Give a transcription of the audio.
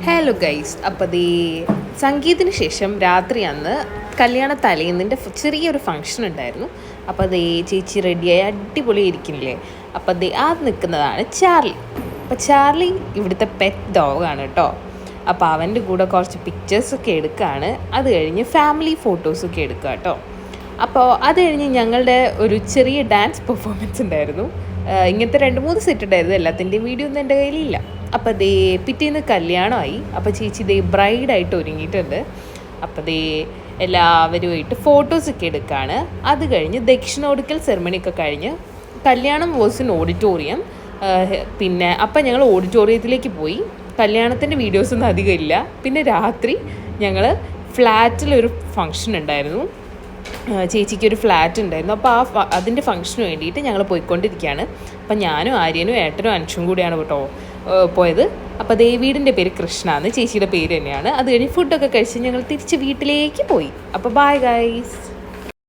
Hello guys, അപ്പോൾ സംഗീതത്തിന് ശേഷം രാത്രി അന്ന് കല്യാണ തലേന്നിൻ്റെ ചെറിയൊരു ഫംഗ്ഷൻ ഉണ്ടായിരുന്നു. അപ്പോൾ ചേച്ചി റെഡിയായി അടിപൊളി ഇരിക്കുന്നില്ലേ. അപ്പോൾ നിൽക്കുന്നതാണ് ചാർലി. അപ്പോൾ ചാർലി ഇവിടുത്തെ പെറ്റ് ഡോഗാണ് കേട്ടോ. അപ്പോൾ അവൻ്റെ കൂടെ കുറച്ച് പിക്ചേഴ്സൊക്കെ എടുക്കുകയാണ്. അത് കഴിഞ്ഞ് ഫാമിലി ഫോട്ടോസൊക്കെ എടുക്കുക കേട്ടോ. അപ്പോൾ അത് കഴിഞ്ഞ് ഞങ്ങളുടെ ഒരു ചെറിയ ഡാൻസ് പെർഫോമൻസ് ഉണ്ടായിരുന്നു. ഇങ്ങനത്തെ 2-3 സെറ്റ് ഉണ്ടായിരുന്നു. എല്ലാത്തിൻ്റെയും വീഡിയോ ഒന്നും എൻ്റെ കയ്യിലില്ല. അപ്പോൾ പിറ്റേന്ന് കല്യാണമായി. അപ്പോൾ ചേച്ചി ബ്രൈഡായിട്ട് ഒരുങ്ങിയിട്ടുണ്ട്. അപ്പോൾ എല്ലാവരുമായിട്ട് ഫോട്ടോസൊക്കെ എടുക്കുകയാണ്. അത് കഴിഞ്ഞ് ദക്ഷിണ കൊടുക്കൽ സെറമണിയൊക്കെ കഴിഞ്ഞ് കല്യാണം വാസ് ഇൻ ഓഡിറ്റോറിയം. പിന്നെ അപ്പം ഞങ്ങൾ ഓഡിറ്റോറിയത്തിലേക്ക് പോയി. കല്യാണത്തിൻ്റെ വീഡിയോസൊന്നും അധികം ഇല്ല. പിന്നെ രാത്രി ഞങ്ങൾ ഫ്ലാറ്റിലൊരു ഫങ്ഷൻ ഉണ്ടായിരുന്നു. ചേച്ചിക്കൊരു ഫ്ലാറ്റ് ഉണ്ടായിരുന്നു. അപ്പോൾ അതിൻ്റെ ഫംഗ്ഷന് വേണ്ടിയിട്ട് ഞങ്ങൾ പോയിക്കൊണ്ടിരിക്കുകയാണ്. അപ്പം ഞാനും ആര്യനും ഏട്ടനും അനുഷും കൂടിയാണ് കേട്ടോ പോയത്. അപ്പോൾ വീടിൻ്റെ പേര് കൃഷ്ണ എന്ന്, ചേച്ചിയുടെ പേര് തന്നെയാണ്. അത് കഴിഞ്ഞ് ഫുഡൊക്കെ കഴിച്ച് ഞങ്ങൾ തിരിച്ച് വീട്ടിലേക്ക് പോയി. അപ്പോൾ ബൈ ഗൈസ്.